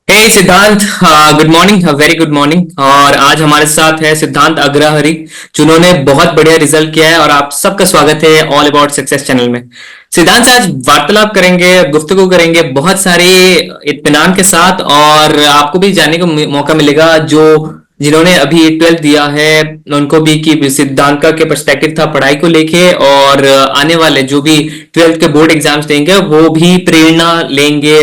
हे सिद्धांत, good morning, very good morning. और आज हमारे साथ है सिद्धांत अग्रहरि, जिन्होंने बहुत बढ़िया रिजल्ट किया है और आप सबका स्वागत है ऑल अबाउट सक्सेस चैनल में। सिद्धांत से आज वार्तालाप करेंगे, गुफ्तगू करेंगे बहुत सारे इत्मीनान के साथ, और आपको भी जानने को मौका मिलेगा जो जिन्होंने अभी 12th दिया है उनको भी, कि सिद्धांत का क्या पर्सपेक्टिव था पढ़ाई को लेके, और आने वाले जो भी 12th के बोर्ड एग्जाम्स देंगे वो भी प्रेरणा लेंगे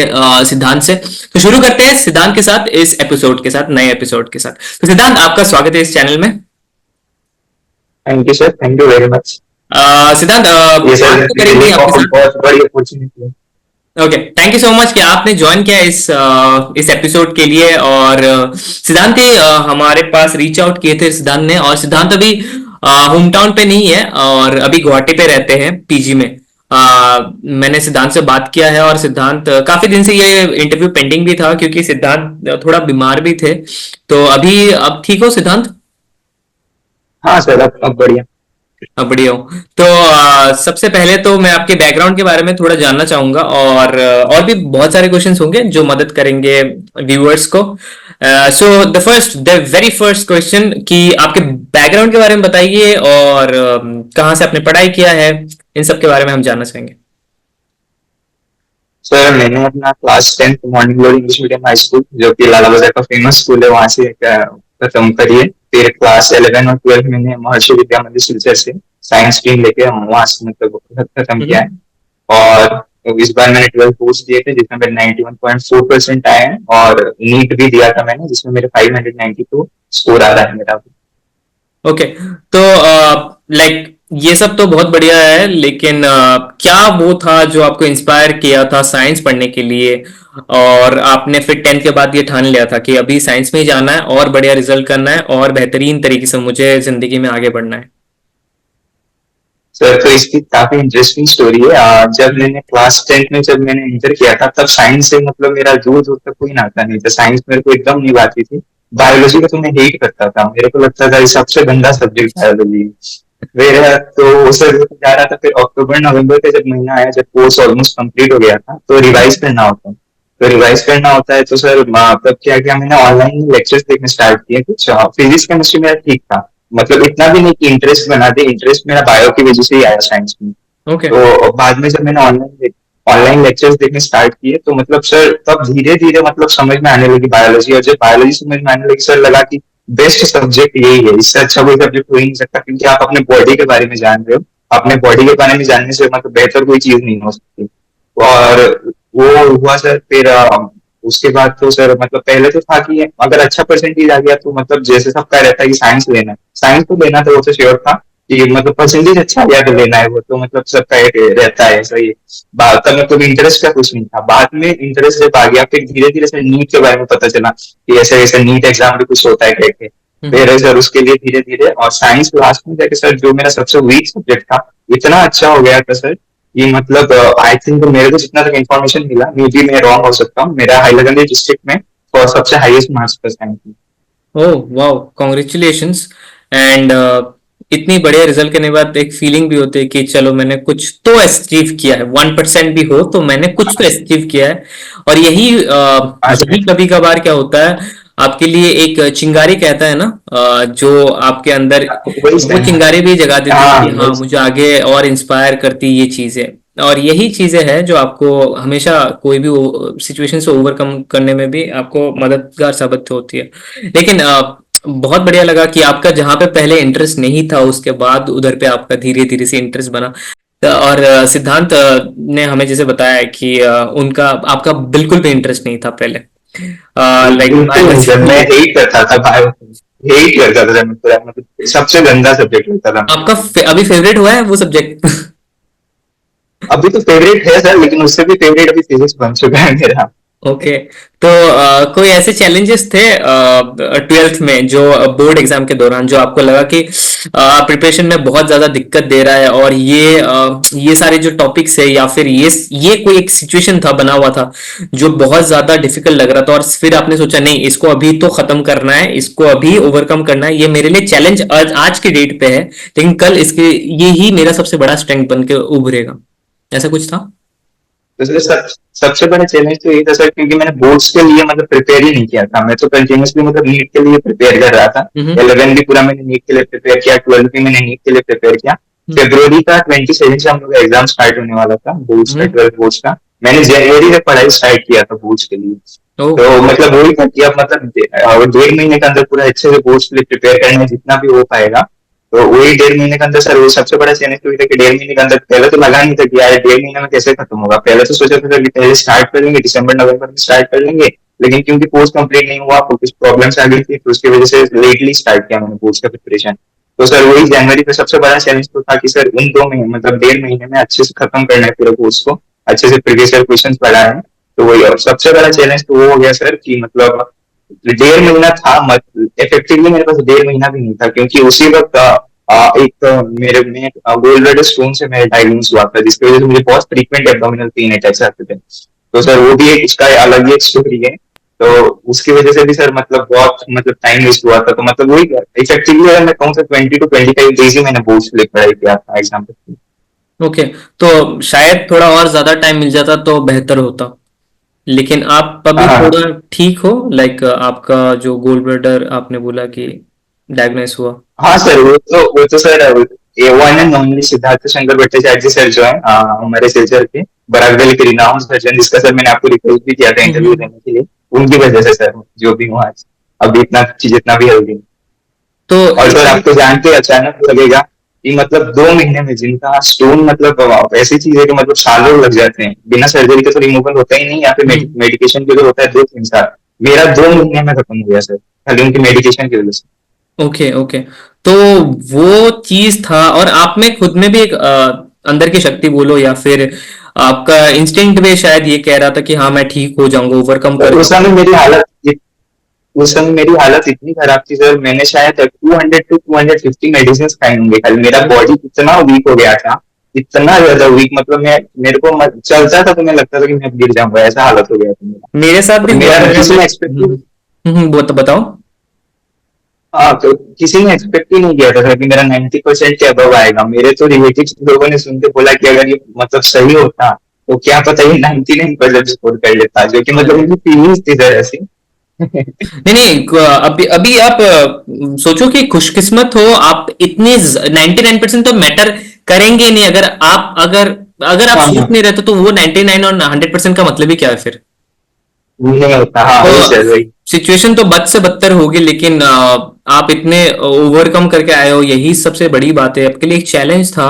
सिद्धांत से। तो शुरू करते हैं सिद्धांत के साथ, इस एपिसोड के साथ, नए एपिसोड के साथ। तो सिद्धांत, आपका स्वागत है इस चैनल में। Thank you sir, thank you very much. सिद्धांत, ये सर बात तो मेरे करेंगे लिए आपके साथ। बहुत बड़ी अपॉर्चुनिटी है। Okay, thank you so much कि आपने ज्वाइन किया इस एपिसोड के लिए। और सिद्धांत के हमारे पास रीच आउट किए थे सिद्धांत ने, और सिद्धांत अभी होम टाउन पे नहीं है और अभी गुवाहाटी पे रहते हैं पीजी में। मैंने सिद्धांत से बात किया है, और सिद्धांत काफी दिन से ये इंटरव्यू पेंडिंग भी था क्योंकि सिद्धांत थोड़ा बीमार भी थे। तो अभी अब ठीक हो सिद्धांत? हाँ सर, अब बढ़िया। बढ़िया हूँ। तो सबसे पहले तो मैं आपके बैकग्राउंड के बारे में थोड़ा जानना चाहूंगा, और भी बहुत सारे क्वेश्चंस होंगे जो मदद करेंगे व्यूअर्स को। So the very first question, कि आपके बैकग्राउंड के बारे में बताइए, और कहाँ से आपने पढ़ाई किया है, इन सब के बारे में हम जानना चाहेंगे। सर मैंने अपना class 10th morning glory English medium high school, जो कि लाला बाजार का फेमस स्कूल है, वहां से खत्म करी है। फिर क्लास 11 और 12 मैंने महर्षि विद्या मंदिर सिलचर से साइंस स्ट्रीम लेके वहां से मतलब खत्म किया है। और इस बार मैंने 12 कोर्स दिए थे जिसमें मेरे 91.4% आए हैं, और नीट भी दिया था मैंने जिसमें मेरे 592 स्कोर आ रहा है मेरा। ओके, तो लाइक ये सब तो बहुत बढ़िया है, लेकिन क्या वो था जो आपको इंस्पायर किया था साइंस पढ़ने के लिए, और आपने फिर 10th के बाद ये ठान लिया था कि अभी साइंस में ही जाना है और बढ़िया रिजल्ट करना है और बेहतरीन तरीके से मुझे जिंदगी में आगे बढ़ना है? सर तो इसकी काफी इंटरेस्टिंग स्टोरी है। जब मैंने क्लास 10th में जब मैंने इंटर किया था, तब साइंस से मतलब मेरा दूर दूर तक कोई नाता नहीं था। साइंस मेरे को एकदम नहीं आती थी। बायोलॉजी को तो मैं हेट करता था, मेरे को लगता था ये सबसे गंदा सब्जेक्ट बायोलॉजी। मेरा तो सर जा रहा था। फिर अक्टूबर नवंबर का जब महीना आया, जब कोर्स ऑलमोस्ट कंप्लीट हो गया था, तो रिवाइज करना होता है। तो रिवाइज करना होता है तो सर तब क्या किया, मैंने ऑनलाइन लेक्चर्स देखने स्टार्ट किए। कुछ फिजिक्स केमिस्ट्री मेरा ठीक था, मतलब इतना भी नहीं कि इंटरेस्ट बना दे। इंटरेस्ट मेरा बायो की वजह से ही आया साइंस में। ओके। तो बाद में जब मैंने ऑनलाइन लेक्चर्स देखने स्टार्ट किए, तो मतलब सर तब धीरे धीरे मतलब समझ में आने लगी बायोलॉजी। और जब बायोलॉजी समझ में आने लगी, सर लगा कि बेस्ट सब्जेक्ट यही है, इससे अच्छा कोई सब्जेक्ट हो ही नहीं सकता। क्योंकि आप अपने बॉडी के बारे में जान रहे हो, अपने बॉडी के बारे में जानने से मतलब बेहतर कोई चीज नहीं हो सकती। और वो हुआ सर। फिर उसके बाद तो सर मतलब पहले तो था कि अगर अच्छा परसेंटेज आ गया तो मतलब जैसे सबका रहता है कि साइंस लेना है, साइंस तो लेना था, वो तो श्योर था कि मतलब परसेंटेज अच्छा आ गया तो लेना है। वो तो मतलब सबका एक रहता है ऐसा ही। तब मतलब इंटरेस्ट का कुछ नहीं था। बाद में इंटरेस्ट जब आ गया, फिर धीरे धीरे सर नीट के बारे में पता चला कि ऐसे ऐसे नीट एग्जाम भी कुछ होता है कह के। फिर सर उसके लिए धीरे धीरे, और साइंस लास्ट में जाके सर जो मेरा सबसे वीक सब्जेक्ट था, इतना अच्छा हो गया था सर कि मतलब आई थिंक मेरे को जितना तक इन्फॉर्मेशन मिला, मे बी मैं रॉन्ग हो सकता हूँ, मेरा हाईलाकंदी डिस्ट्रिक्ट में और सबसे हाईएस्ट मार्क्स था साइंस में। Oh wow, congratulations. एंड इतनी बढ़िया रिजल्ट करने के बाद एक फीलिंग भी होती है कि चलो मैंने कुछ तो अचीव किया है, 1% भी हो तो मैंने कुछ तो अचीव किया है। और आज यही कभी कभार क्या होता है, आपके लिए एक चिंगारी कहता है ना, जो आपके अंदर वही वो सर। चिंगारी भी जगा देती है हाँ कि हाँ, मुझे आगे और इंस्पायर करती ये चीजें। और यही चीजें हैं जो आपको हमेशा कोई भी सिचुएशन से ओवरकम करने में भी आपको मददगार साबित होती है। लेकिन बहुत बढ़िया लगा कि आपका जहां पे पहले इंटरेस्ट नहीं था, उसके बाद उधर पे आपका धीरे धीरे से इंटरेस्ट बना। और सिद्धांत ने हमें जैसे बताया कि उनका आपका बिल्कुल भी इंटरेस्ट नहीं था पहले, लाइक बिल्कुल नहीं बायोलॉजी सर, मैं में। हेट करता था बायो, हेट करता था सर, मतलब सबसे गंदा सब्जेक्ट लगता था मेरे आपका को। अभी फेवरेट हुआ है वो सब्जेक्ट? अभी तो फेवरेट है सर, लेकिन उससे भी फेवरेट अभी फिजिक्स बन चुका है मेरा। ओके। तो कोई ऐसे चैलेंजेस थे 12th में, जो बोर्ड एग्जाम के दौरान, जो आपको लगा कि प्रिपरेशन में बहुत ज्यादा दिक्कत दे रहा है, और ये सारे जो टॉपिक्स है, या फिर ये कोई एक सिचुएशन था बना हुआ था जो बहुत ज्यादा डिफिकल्ट लग रहा था, और फिर आपने सोचा नहीं, इसको अभी तो खत्म करना है, इसको अभी ओवरकम करना है, ये मेरे लिए चैलेंज आज की डेट पे है, लेकिन कल इसके ये ही मेरा सबसे बड़ा स्ट्रेंथ बन के उभरेगा, ऐसा कुछ था? तो सर सबसे बड़ा चैलेंज तो ये था सर, क्योंकि मैंने बोर्ड्स के लिए मतलब प्रिपेयर ही नहीं किया था। मैं तो कंटिन्यूसली मतलब नीट के लिए प्रिपेयर कर रहा था। हम्म 11 भी पूरा मैंने नीट के लिए प्रिपेयर किया, 12 भी मैंने नीट के लिए प्रिपेयर किया। हम्म फरवरी का 27 से हम लोग का एग्जाम स्टार्ट होने वाला था बोर्ड्स का, हम्म 12 बोर्ड्स का। मैंने जनवरी से पढ़ाई स्टार्ट किया था बोर्ड्स के लिए। ओ तो मतलब वही था कि अब मतलब 1.5 महीने के अंदर पूरा अच्छे से बोर्ड्स के लिए प्रिपेयर करना है जितना भी हो पाएगा। तो वही 1.5 महीने के अंदर सर, वो सबसे बड़ा चैलेंज तो ये था कि 1.5 महीने के अंदर पहले तो लगा नहीं था कि यार 1.5 महीने में कैसे खत्म होगा। पहले तो सोचा था कि पहले स्टार्ट कर लेंगे, दिसंबर नवंबर में स्टार्ट कर लेंगे। लेकिन क्योंकि कोर्स कंप्लीट नहीं हुआ, कुछ प्रॉब्लम्स आ गई थी, तो उसकी वजह से लेटली स्टार्ट किया मैंने कोर्स का प्रिपरेशन। तो सर वही जनवरी पे सबसे बड़ा चैलेंज तो था कि सर उन 2 महीने मतलब 1.5 महीने में अच्छे से खत्म करना है पूरे कोर्स को, अच्छे से प्रीवियस ईयर क्वेश्चन पढ़ा है। तो वही, और सबसे बड़ा चैलेंज तो वो हो गया सर कि मतलब 1.5 महीना था, इफेक्टिवली मेरे पास 1.5 महीना भी नहीं था, क्योंकि उसी वक्त एक मेरे में गोल्ड ब्लैडर स्टोन से मेरे डायग्नोस हुआ था, जिसकी वजह से मुझे बहुत फ्रीक्वेंट एब्डोमिनल पेन अटैक्स आते थे। तो सर वो भी एक उसका अलग ही एक स्टोरी है। तो उसकी वजह से भी सर मतलब बहुत मतलब टाइम वेस्ट हुआ था। तो मतलब वही इफेक्टिवली अगर मैं कहूँ तो 20 to 25 डेज ही मैंने बोर्ड्स के लिए पढ़ाई किया था एग्जाम पे। ओके। तो शायद थोड़ा और ज्यादा टाइम मिल जाता तो बेहतर होता, लेकिन आप हाँ अभी हाँ थोड़ा ठीक हो, लाइक आपका जो गोल्ड ब्लैडर आपने बोला कि डायग्नोस हुआ। हाँ सर, वो तो sir A one and only Siddharth Shankar Bhattacharya sir जो है हमारे सिलचर के बरागदल के रिनाउंड सर्जन, जिसका सर मैंने आपको रिक्वेस्ट भी किया था इंटरव्यू हम्म। देने के लिए। उनकी वजह से सर जो भी हूँ आज, अभी इतना चीज इतना भी हेल्दी। तो और सर इसमें आपको जान के अचानक लगेगा कि मतलब 2 महीने में जिनका स्टोन मतलब ऐसी चीज है कि मतलब सालों लग जाते हैं, बिना सर्जरी के तो रिमूवल होता ही नहीं, या फिर हम्म, मेडिकेशन के लिए होता है 2-3 साल। मेरा 2 महीने में खत्म हो गया सर, खाली उनकी मेडिकेशन की वजह से। Okay okay. तो वो चीज था, और आप में खुद में भी एक अंदर की शक्ति बोलो या फिर आपका इंस्टिंक्ट भी शायद ये कह रहा था कि हाँ मैं ठीक हो जाऊंगा, ओवरकम तो कर उस समय जाऊंगा। मेरी हालत उस समय मेरी हालत इतनी खराब थी सर, मैंने शायद 200 to 250 मेडिसिन खाई होंगे खाली। मेरा बॉडी इतना वीक हो गया था, इतना ज्यादा वीक, मतलब मैं मेरे को चलता था तो मैं लगता था कि मैं गिर जाऊंगा, ऐसा हालत हो गया था मेरा। मेरे साथ भी तो हुआ मेरा है किसी मैं। ने एक्सपेक्ट वो तो बताओ। हाँ, तो किसी ने एक्सपेक्ट ही नहीं किया था सर कि मेरा 90% के अबव आएगा। मेरे तो रिलेटिव्स लोगों ने सुन के बोला कि अगर ये मतलब सही होता तो क्या पता ये 99% स्कोर कर लेता, जो कि मतलब अरे उनकी फीलिंग्स थी सर ऐसी। नहीं नहीं, अभी अभी आप सोचो कि खुशकिस्मत हो आप, इतने 99% तो मैटर करेंगे नहीं। अगर आप अगर अगर आप हाँ सोच हाँ, नहीं रहते तो वो 99 और 100% का मतलब ही क्या है फिर। नहीं होता, हाँ वही तो सर वही। सिचुएशन तो बद से बदतर होगी, लेकिन आप इतने ओवरकम करके आए हो, यही सबसे बड़ी बात है। आपके लिए एक चैलेंज था,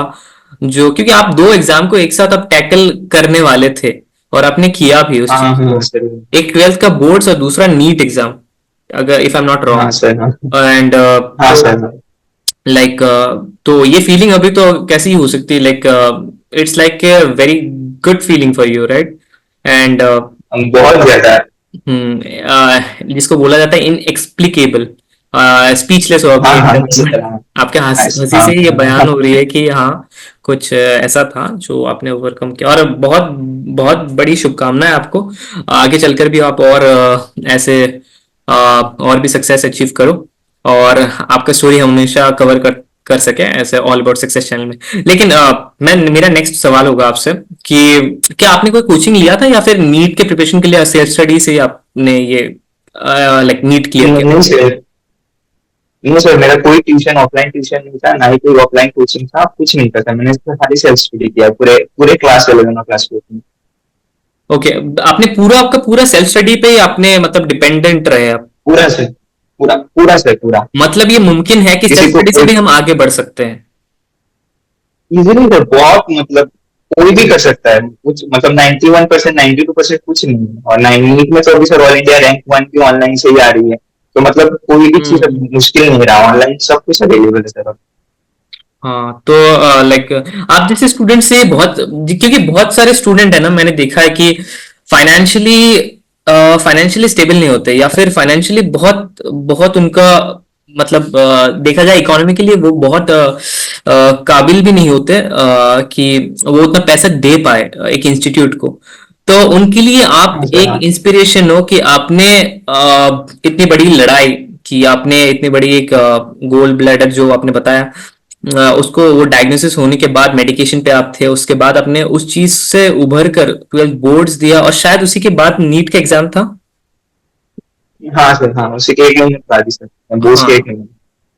जो क्योंकि आप दो एग्जाम को एक साथ आप टैकल करने वाले थे और आपने किया भी उस हाँ चीज हाँ को। सर। एक 12th का बोर्ड्स और दूसरा नीट एग्जाम, अगर इफ आई एम नॉट हाँ रॉन्ग। सर हाँ। एंड हाँ तो सर हाँ। लाइक तो ये फीलिंग अभी तो कैसी हो सकती है, like it's like a very good feeling for you, right? And बहुत ज्यादा। जिसको बोला जाता है इनएक्सप्लिकेबल, स्पीचलेस हो हाँ अभी at हाँ the moment। सर हाँ। आपके हंसी हाँ से ही ये बयान हाँ हो रही है कि हाँ कुछ ऐसा था जो आपने ओवरकम किया, और बहुत बहुत बड़ी शुभकामनाएं आपको। आगे चलकर भी आप और ऐसे और भी सक्सेस अचीव करो, और आपका स्टोरी हमेशा कवर कर सके ऐसे ऑल अबाउट सक्सेस चैनल में। लेकिन मैं मेरा नेक्स्ट सवाल होगा आपसे कि क्या आपने कोई कोचिंग लिया था, या फिर नीट के प्रिपरेशन के लिए सेल्फ स्टडी से ही आपने ये लाइक नीट क्लियर किया? नहीं सर, नहीं सर, मेरा कोई ट्यूशन ऑफलाइन ट्यूशन नहीं था, ना ही कोई ऑफलाइन कोचिंग था, कुछ नहीं था सर। मैंने इसमें खाली सेल्फ स्टडी किया पूरे पूरे क्लास 11 और क्लास 12 में। ओके, आपने पूरा आपका पूरा सेल्फ स्टडी पे ही आपने मतलब डिपेंडेंट रहे आप? पूरा सर, पूरा पूरा सर पूरा। मतलब ये मुमकिन है कि किसी सेल्फ को स्टडी से भी हम आगे बढ़ सकते हैं? इजीली सर, बहुत मतलब कोई भी कर सकता है कुछ, मतलब 91%, 92% कुछ नहीं है। और नीट में तो अभी सर ऑल इंडिया रैंक 1 की ऑनलाइन से ही आ रही है। तो मतलब कोई भी चीज अब हम्म। मुश्किल नहीं रहा, ऑनलाइन सब कुछ अवेलेबल है सर अब। हाँ, तो लाइक आप जैसे स्टूडेंट से बहुत, क्योंकि बहुत सारे स्टूडेंट है ना, मैंने देखा है कि फाइनेंशियली फाइनेंशियली स्टेबल नहीं होते, या फिर फाइनेंशियली बहुत बहुत उनका मतलब देखा जाए इकोनॉमी के लिए वो बहुत काबिल भी नहीं होते कि वो उतना पैसा दे पाए एक इंस्टीट्यूट को। तो उनके लिए आप हाँ सर एक हाँ। इंस्पिरेशन हो कि आपने इतनी बड़ी लड़ाई की, आपने इतनी बड़ी एक गोल्ड ब्लैडर जो आपने बताया उसको वो डायग्नोसिस होने के बाद मेडिकेशन पे आप थे, उसके बाद आपने उस चीज से उभर कर 12 बोर्ड्स दिया और शायद उसी के बाद नीट का एग्जाम था। हाँ सर, हाँ उसी के 1 महीने बाद ही सर, बोस के हाँ, 1 महीने।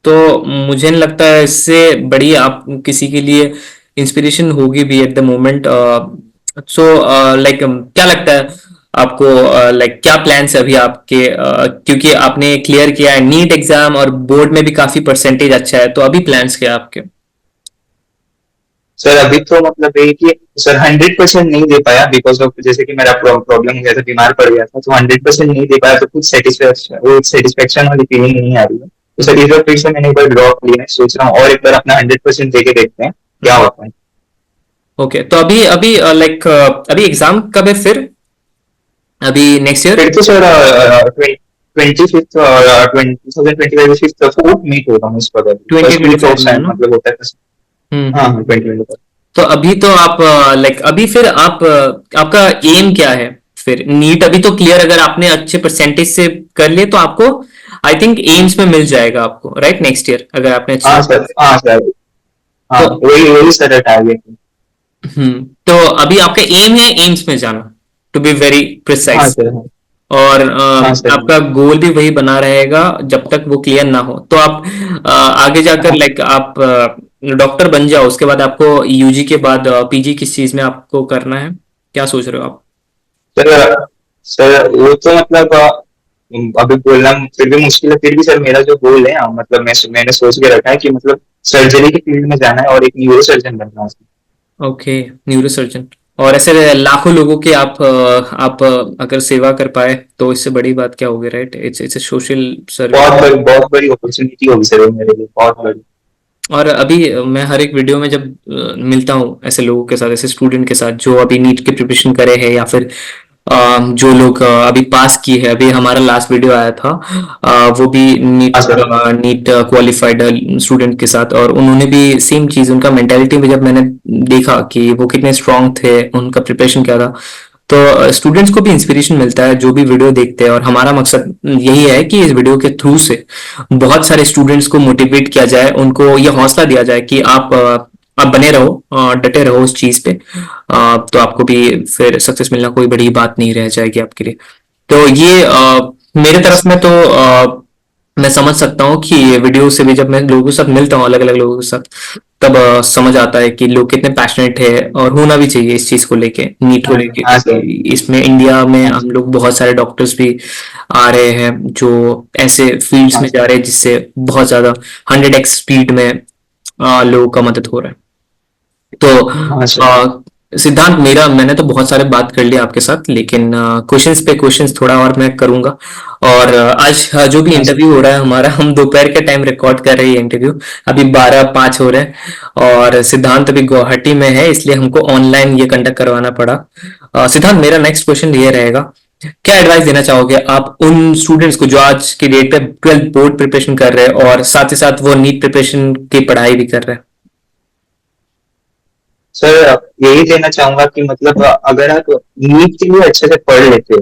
तो मुझे नहीं लगता है इससे बड़ी आप किसी के लिए इंस्पिरेशन होगी भी at the moment. So like क्या लगता है आपको, लाइक क्या प्लान्स है अभी आपके, क्योंकि आपने क्लियर किया है नीट एग्जाम और बोर्ड में भी काफी परसेंटेज अच्छा है, तो अभी प्लान्स क्या है आपके? सर अभी तो मतलब यही कि सर 100% नहीं दे पाया, बिकॉज ऑफ जैसे कि मेरा प्रॉब्लम हो गया था, बीमार पड़ गया था, तो 100% नहीं दे पाया, तो कुछ सेटिस्फेक्शन, वो सेटिस्फेक्शन वाली फीलिंग नहीं आ रही है। तो सर इस बार फिर से मैंने एक बार ड्रॉप लिया है, सोच रहा हूँ और एक बार अपना 100% दे के देखते हैं क्या होता है। ओके, तो अभी अभी लाइक अभी एग्जाम कब है फिर, अभी नेक्स्ट ईयर? फिर तो सर 25th और 2025 फिफ्थ फोर्थ मीट होगा मुझ पर, twenty first twenty week of five में है ना? मतलब होता है। हाँ हाँ, 2025। तो अभी तो आप लाइक अभी फिर आप आपका एम क्या है फिर? नीट अभी तो क्लियर, अगर आपने अच्छे परसेंटेज से कर लिए तो आपको आई थिंक एम्स में मिल जाएगा आपको, राइट, नेक्स्ट ईयर अगर आपने अच्छे। हाँ सर, हाँ सर, हाँ तो वही वही सर टारगेट है। तो अभी आपका एम है एम्स में जाना, टू बी वेरी हाँ प्रिसाइज। सर, हाँ और हाँ सर, हाँ आपका गोल भी वही बना रहेगा जब तक वो क्लियर ना हो, तो आप आगे जाकर हाँ लाइक आप डॉक्टर बन जाओ, उसके बाद आपको यूजी के बाद पीजी किस चीज में आपको करना है, क्या सोच रहे हो आप? सर। सर वो तो मतलब अभी बोलना फिर भी मुश्किल है, फिर भी सर मेरा जो गोल है, मतलब मैंने सोच के रखा है कि मतलब सर्जरी की फील्ड में जाना है और एक न्यूरो सर्जन बनना है। Okay, neuro surgeon. और ऐसे लाखों लोगों की आप अगर सेवा कर पाए तो इससे बड़ी बात क्या होगी, right? It's a social service. बहुत बड़ी अपॉर्चुनिटी होगी सर वो मेरे लिए, बहुत बड़ी। और अभी मैं हर एक वीडियो में जब मिलता हूँ ऐसे लोगों के साथ, ऐसे स्टूडेंट के साथ जो अभी नीट की प्रिपरेशन करे हैं, या फिर जो लोग अभी पास किए हैं, अभी हमारा लास्ट वीडियो आया था, वो भी हाँ NEET sir, NEET qualified student के साथ, और उन्होंने भी सेम चीज, उनका मेंटेलिटी में जब मैंने देखा कि वो कितने स्ट्रांग थे, उनका प्रिपरेशन क्या था, तो स्टूडेंट्स को भी इंस्पिरेशन मिलता है जो भी वीडियो देखते हैं। और हमारा मकसद यही है कि इस वीडियो के थ्रू से बहुत सारे स्टूडेंट्स को मोटिवेट किया जाए, उनको ये हौसला दिया जाए कि आप बने रहो, डटे रहो उस चीज पे, तो आपको भी फिर सक्सेस मिलना कोई बड़ी बात नहीं रह जाएगी आपके लिए। तो ये मेरे तरफ में तो मैं समझ सकता हूँ कि ये वीडियो से भी जब मैं लोगों के साथ मिलता हूँ, अलग अलग लोगों के साथ, तब समझ आता है कि लोग कितने पैशनेट है, और होना भी चाहिए इस चीज को लेके, नीट को हाँ लेके, हाँ क्योंकि सर, इसमें इंडिया में हाँ हम सर, लोग बहुत सारे डॉक्टर्स भी आ रहे हैं जो ऐसे फील्ड्स हाँ में सर, जा रहे हैं जिससे बहुत ज्यादा 100x स्पीड में लोगों का मदद हो रहा है। तो हाँ सर। सिद्धांत, मेरा मैंने तो बहुत सारे बात कर लिया आपके साथ, लेकिन क्वेश्चंस पे क्वेश्चंस थोड़ा और मैं करूंगा। और आज जो भी हाँ सर, इंटरव्यू हो रहा है हमारा, हम दोपहर के टाइम रिकॉर्ड कर रहे हैं इंटरव्यू, अभी 12:05 हो रहे हैं, और सिद्धांत अभी गुवाहाटी में है, इसलिए हमको ऑनलाइन ये कंडक्ट करवाना पड़ा। सिद्धांत, मेरा नेक्स्ट क्वेश्चन ये रहेगा, क्या एडवाइस देना चाहोगे आप उन स्टूडेंट्स को जो आज की डेट पे 12 बोर्ड प्रिपरेशन कर रहे हैं और साथ ही साथ वो नीट प्रिपरेशन की पढ़ाई भी कर रहे हैं? सर यही देना चाहूंगा कि मतलब अगर आप नीट के लिए अच्छे से पढ़ लेते हो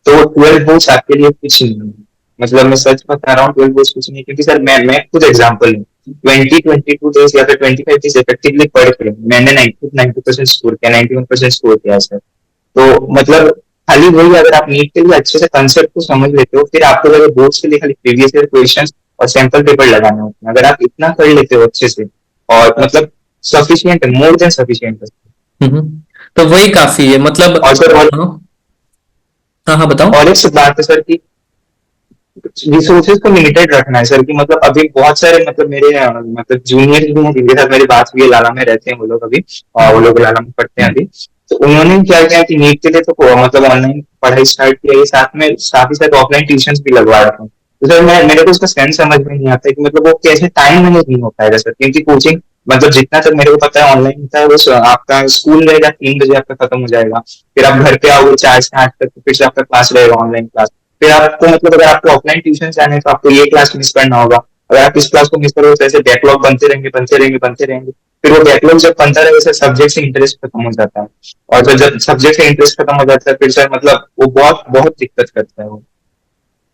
तो 12 बोर्ड्स आपके लिए कुछ नहीं है। मतलब मैं सच बता रहा हूँ, 12 बोर्ड्स कुछ नहीं है, क्योंकि सर मैं खुद एग्जाम्पल हूँ। 20-22 डेज या फिर 25 डेज इफेक्टिवली पढ़ के मैंने 90% स्कोर किया, 91% स्कोर किया सर। तो मतलब खाली वही, अगर आप नीट के लिए अच्छे से कंसेप्ट को समझ लेते हो, फिर आपको अगर बोर्ड्स के लिए खाली प्रीवियस ईयर क्वेश्चन और सैंपल पेपर लगाने होते हैं, अगर आप इतना कर लेते हो अच्छे से, और मतलब सफिशियंट है, मोर देन सफिशियंट है। तो वही काफी है मतलब। और सर हाँ हाँ हाँ, बताओ। और एक बात है सर कि रिसोर्सेज को लिमिटेड रखना है सर, कि मतलब अभी बहुत सारे मतलब मेरे मतलब जूनियर भी हैं जिनके साथ मेरी बात हुई है, लाला में रहते हैं वो लोग अभी, और वो लोग लाला में पढ़ते हैं अभी। तो उन्होंने क्या किया कि नीट के लिए तो मतलब ऑनलाइन पढ़ाई स्टार्ट किया, ये साथ ही साथ ऑफलाइन ट्यूशन भी लगवा रखा हूँ। तो सर मैं मेरे को उसका सेंस समझ में नहीं आता है कि मतलब वो कैसे टाइम मैनेज नहीं हो पाएगा सर, क्योंकि कोचिंग मतलब जितना तक मेरे को पता है ऑनलाइन होता है, वो आपका स्कूल रहेगा 3 बजे आपका खत्म हो जाएगा, फिर आप घर पे आओगे 4 से 8 तक, फिर से आपका क्लास रहेगा ऑनलाइन क्लास। फिर आपको मतलब अगर आपको ऑफलाइन ट्यूशन जाना है तो आपको ये क्लास मिस करना होगा। अगर आप इस क्लास को मिस करोगे तो ऐसे बैकलॉग बनते रहेंगे, बनते रहेंगे, बनते रहेंगे। फिर वो बैकलॉग जब बनता रहेगा सर, सब्जेक्ट से इंटरेस्ट खत्म हो जाता है। और जब जब सब्जेक्ट से इंटरेस्ट खत्म हो जाता है, फिर सर मतलब वो बहुत बहुत दिक्कत करता है वो।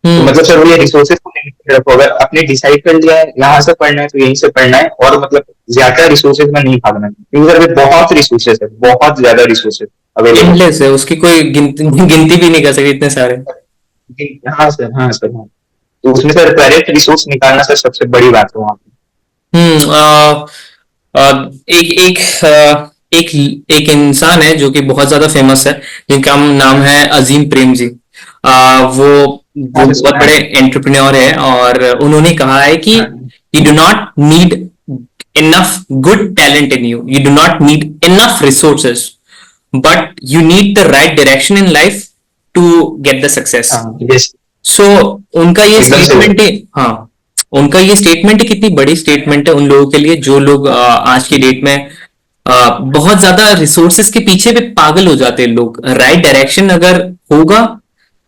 तो हम्म। मतलब सर वो ये रिसोर्सेज को लिमिटेड रखो, अगर आपने डिसाइड कर लिया है यहाँ से पढ़ना है तो यहीं से पढ़ना है, और मतलब ज्यादा रिसोर्सेज में नहीं भागना है, क्योंकि सर अभी बहुत रिसोर्सेज है, बहुत ज्यादा रिसोर्सेज अवेलेबल एंडलेस है, उसकी कोई गिनती गिनती भी नहीं कर सकती, इतने सारे। है। हाँ सर, हाँ सर, हाँ। तो उसमें सर करेक्ट रिसोर्स निकालना सर सबसे बड़ी बात है वहाँ हम्म। एक एक एक एक इंसान है जो कि बहुत ज्यादा फेमस है, जिनका नाम है अजीम प्रेम जी। वो पे। वो हाँ सर, बहुत सुना है। बड़े एंटरप्रेन्योर है, और उन्होंने कहा है कि हाँ, you do not need enough good talent in you, you do not need enough resources, but you need the right direction in life to get the success. हाँ, यस, सो उनका ये एकदम सही स्टेटमेंट है। है। हाँ, उनका ये स्टेटमेंट है, कितनी बड़ी स्टेटमेंट है उन लोगों के लिए जो लोग आज की डेट में बहुत ज्यादा रिसोर्सेस के पीछे भी पागल हो जाते हैं लोग। राइट डायरेक्शन अगर होगा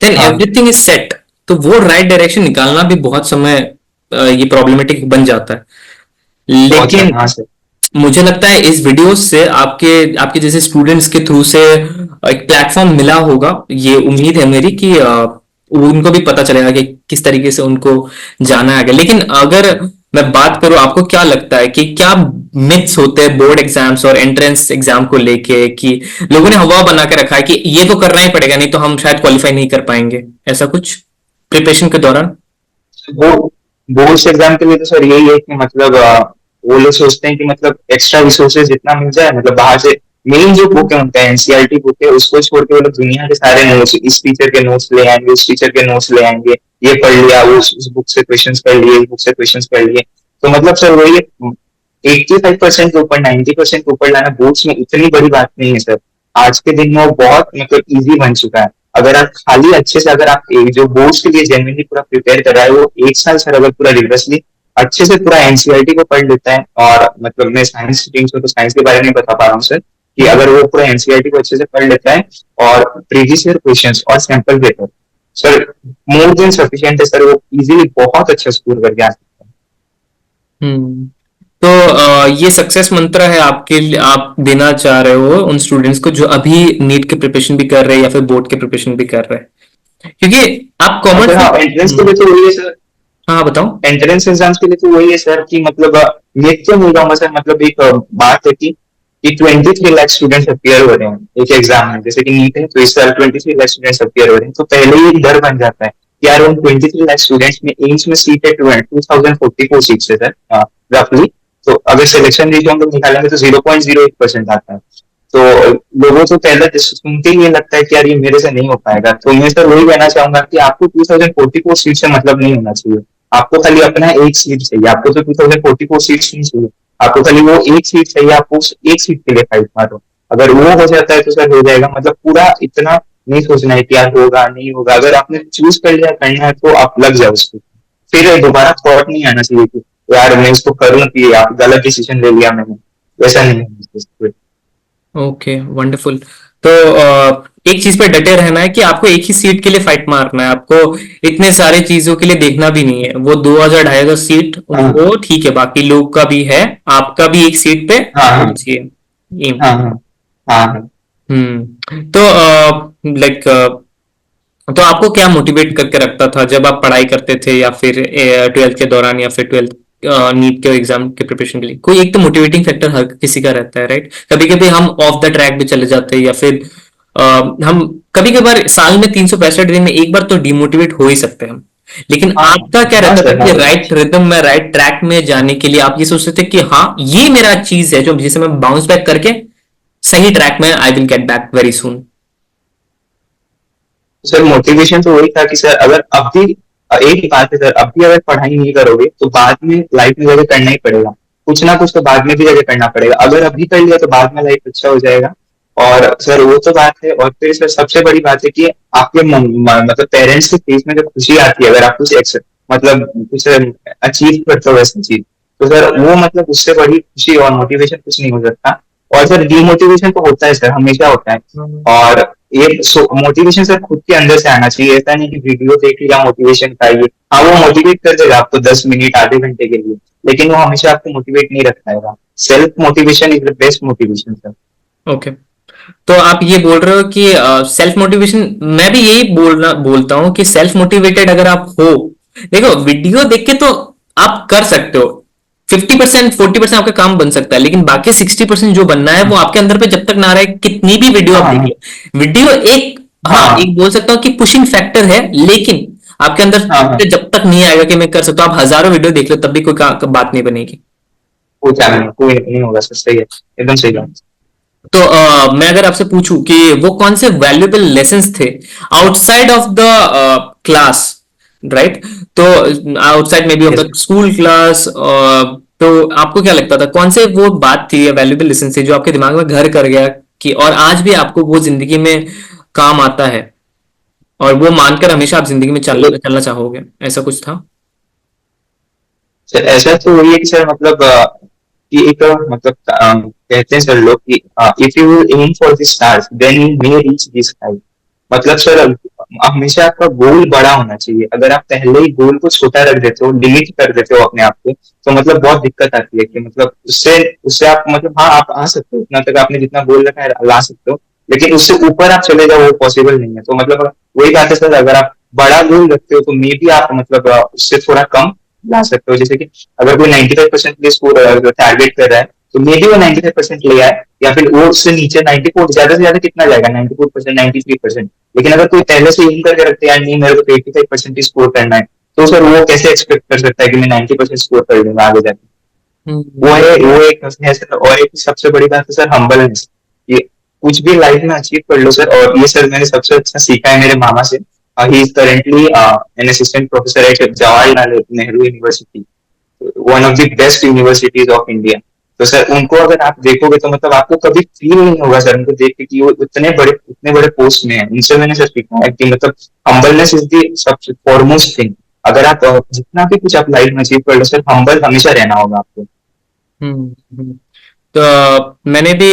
देन हाँ, एवरीथिंग इज सेट। तो वो राइट डायरेक्शन निकालना भी बहुत समय ये प्रॉब्लमेटिक बन जाता है। बहुत लेकिन हाँ सर। मुझे लगता है इस वीडियोस से आपके आपके जैसे स्टूडेंट्स के थ्रू से एक प्लेटफॉर्म मिला होगा। ये उम्मीद है मेरी कि उनको भी पता चलेगा कि किस तरीके से उनको जाना है आगे। लेकिन अगर मैं बात करूं, आपको क्या लगता है कि क्या मिथ्स होते हैं बोर्ड एग्जाम्स और एंट्रेंस एग्जाम को लेके, कि लोगों ने हवा बना के रखा है कि ये तो करना ही पड़ेगा, नहीं तो हम शायद क्वालिफाई नहीं कर पाएंगे, ऐसा कुछ प्रिपरेशन के दौरान? वो बोर्ड्स एग्जाम के लिए तो सर यही है कि मतलब वो लोग सोचते हैं कि मतलब एक्स्ट्रा रिसोर्सेज जितना मिल जाए, मतलब बाहर से मेन जो बुक है उनका एनसीईआरटी बुक है उसको छोड़ के वो लोग दुनिया के सारे नोट्स, इस टीचर के नोट्स ले आएंगे, उस टीचर के नोट्स ले आएंगे, ये पढ़ लिया, उस बुक से क्वेश्चंस पढ़ लिए, इस बुक से क्वेश्चंस पढ़ लिए। तो मतलब सर वही 85% के ऊपर, 90% के ऊपर लाना बोर्ड्स में इतनी बड़ी बात नहीं है सर। आज के दिन में वो बहुत मतलब इजी बन चुका है। अगर आप खाली अच्छे से, अगर आप जो बोर्ड्स के लिए जेन्युइनली पूरा प्रिपेयर कर रहा है, वो एक साल सर अगर पूरा रिगरसली अच्छे से पूरा एनसीईआरटी को पढ़ लेता है, और मतलब मैं साइंस स्ट्रीम से तो साइंस के बारे में बता पा रहा हूँ सर, कि अगर वो पूरा एनसीईआरटी को अच्छे से पढ़ लेता है और प्रीवियस ईयर क्वेश्चंस और sample paper, sir more than sufficient है सर, वो इजीली बहुत अच्छा स्कोर करके आ सकता है। हम्म। तो ये सक्सेस मंत्र है आपके लिए, आप देना चाह रहे हो उन स्टूडेंट्स को जो अभी नीट के प्रिपरेशन भी कर रहे हैं या फिर बोर्ड के प्रिपरेशन भी कर रहे हैं, क्योंकि आप हाँ कॉमर्स सर, से। हाँ एंट्रेंस के लिए तो वही है सर। हाँ, बताओ। एंट्रेंस एग्जाम्स के लिए तो वही है सर कि मतलब नित्य नहीं रहूंगा सर, मतलब एक बात है कि 23 लाख स्टूडेंट्स अपियर हो रहे हैं एक एग्जाम में, जैसे कि नीट है तो इस साल 23 लाख स्टूडेंट्स अपियर हो रहे हैं, तो पहले ही एक डर बन जाता है कि यार उन 23 लाख स्टूडेंट्स में एम्स में सीट है 2044 सीट है सर, रफली। तो अगर सिलेक्शन रेशियो हम लोग निकालेंगे तो 0.08% आता है। तो लोगों को पहले सुनते ही ये लगता है कि यार ये मेरे से नहीं हो पाएगा। तो मैं सर वही कहना चाहूंगा कि आपको 2044 सीट से मतलब नहीं होना चाहिए। आपको खाली अपना एक सीट चाहिए, आपको तो 2044 सीट नहीं चाहिए, आपको खाली वो एक सीट चाहिए, आपको उस एक सीट के लिए फाइट मारो। अगर वो हो जाता है तो सर हो जाएगा, मतलब पूरा इतना नहीं सोचना है कि यार होगा नहीं होगा, अगर आपने चूज कर लिया करना है तो आप लग जाओ उसको। फिर दोबारा थॉट नहीं आना चाहिए कि यार मैं इसको करूं कि आप गलत डिसीजन ले लिया मैंने, वैसा नहीं है। Okay, wonderful. तो एक चीज पे डटे रहना है कि आपको एक ही सीट के लिए फाइट मारना है, आपको इतने सारे चीजों के लिए देखना भी नहीं है। वो 2000 2500 सीट हाँ, वो ठीक है, बाकी लोग का भी है, आपका भी एक सीट पे हाँ, होना हाँ, चाहिए एम। हाँ, हाँ, हाँ, हाँ। तो लाइक तो आपको क्या मोटिवेट करके रखता था जब आप पढ़ाई करते थे, या फिर ट्वेल्थ के दौरान, या फिर ट्वेल्थ नीट के एग्जाम के प्रिपरेशन के लिए? कोई एक तो मोटिवेटिंग फैक्टर हर किसी का रहता है, राइट? कभी कभी हम ऑफ द ट्रैक भी चले जाते हैं, या फिर हम कभी कभार साल में 365 दिन में एक बार तो डिमोटिवेट हो ही सकते हैं हम। लेकिन हाँ, आपका क्या हाँ रहता था सर, हाँ कि सर। राइट रिदम में, राइट ट्रैक में जाने के लिए आप ये सोचते थे कि हाँ, ये मेरा चीज है जो जिसे मैं बाउंस बैक करके सही ट्रैक में I will get back very soon. Sir motivation तो वही था कि सर अगर अब भी एक ही बात है सर, अब भी अगर पढ़ाई नहीं करोगे तो बाद में लाइफ में जगह करना ही पड़ेगा, कुछ ना कुछ तो बाद में भी जगह करना पड़ेगा। अगर अभी कर लिया तो बाद में लाइफ अच्छा हो जाएगा। और सर वो तो बात है, और फिर सर सबसे बड़ी बात है कि आपके मतलब पेरेंट्स के फेस में जब खुशी आती है, अगर आप कुछ मतलब कुछ अचीव करते हो ऐसी चीज, तो सर वो मतलब उससे बड़ी खुशी और मोटिवेशन कुछ नहीं हो सकता। और सर डीमोटिवेशन तो होता है सर, हमेशा होता है। और ये मोटिवेशन सर खुद के अंदर से आना चाहिए, ऐसा नहीं कि वीडियो देख लिया मोटिवेशन का ये। हाँ वो मोटिवेट कर देगा आपको 10 मिनट आधे घंटे के लिए, लेकिन वो हमेशा आपको मोटिवेट नहीं रख पाएगा। Self motivation is the best motivation sir. Okay. तो आप ये बोल रहे हो कि सेल्फ मोटिवेशन, मैं भी यही बोलता हूँ कि सेल्फ मोटिवेटेड अगर आप हो, देखो वीडियो देख के तो आप कर सकते हो, 50% 40% आपका काम बन सकता है, लेकिन बाकी 60% जो बनना है वो आपके अंदर पे जब तक ना रहे, कितनी भी वीडियो हाँ आप देख हाँ लो, वीडियो एक, हाँ हाँ एक बोल सकता हूँ कि पुशिंग फैक्टर है, लेकिन आपके अंदर हाँ हाँ, जब तक नहीं आएगा कि मैं कर सकता हूँ, आप हजारों वीडियो देख लो तब भी कोई बात नहीं बनेगी। कोई चैनल नहीं, कोई नहीं होगा सर, सही है, एकदम सही बात। तो मैं अगर आपसे पूछूं कि वो कौन से वैल्यूएबल लेसन्स थे outside of the class, right, तो outside maybe of yes. The school class, तो आपको क्या लगता था कौन से वो बात थी या वैल्यूएबल लेसन थी जो आपके दिमाग में घर कर गया कि और आज भी आपको वो जिंदगी में काम आता है, और वो मानकर हमेशा आप जिंदगी में चलना चाहोगे, ऐसा कुछ था? सर ऐसा तो वही है कि सर मतलब कि एक मतलब कहते हैं सर लोग कि if you aim for the stars then you may reach the sky. मतलब सर हमेशा आपका गोल बड़ा होना चाहिए। अगर आप पहले ही गोल को छोटा रख देते हो, लिमिट कर देते हो अपने आप को, तो मतलब बहुत दिक्कत आती है कि मतलब उससे उससे आप मतलब हाँ आप आ सकते हो, इतना तक आपने जितना गोल रखा है ला सकते हो, लेकिन उससे ऊपर आप चले जाओ वो पॉसिबल नहीं है। तो मतलब वही बात है सर, अगर आप बड़ा गोल रखते हो तो मे भी आप मतलब उससे थोड़ा कम ला सकते हो। जैसे कि अगर कोई 95% के स्कोर टारगेट कर रहा है तो मे बी वो 95% ले आए, या फिर वो उससे नीचे 94, ज्यादा से ज्यादा कितना जाएगा, 94%, 93%। लेकिन अगर कोई पहले से एम करके रखते हैं नहीं मेरे को 85% स्कोर करना है, तो सर वो कैसे एक्सपेक्ट कर सकता है कि मैं 90% स्कोर कर लूंगा आगे जाके। हम्म। वो एक है सर। और एक सबसे बड़ी बात है सर हम्बलनेस। ये कुछ भी लाइफ में अचीव कर लो सर, और ये सर मैंने सबसे अच्छा सीखा है मेरे मामा से। He is currently an assistant professor at Jawaharlal Nehru university, one of the best universities of India. तो सर उनको अगर आप देखोगे तो मतलब आपको कभी फील नहीं होगा सर उनको देख के कि वो उतने बड़े पोस्ट में है। उनसे मैंने सर सीखा है कि मतलब हम्बलनेस इज द सबसे फॉरमोस्ट थिंग। अगर आप जितना भी कुछ आप लाइफ में अचीव कर लो सर, हम्बल हमेशा रहना होगा आपको। हम्म। तो मैंने भी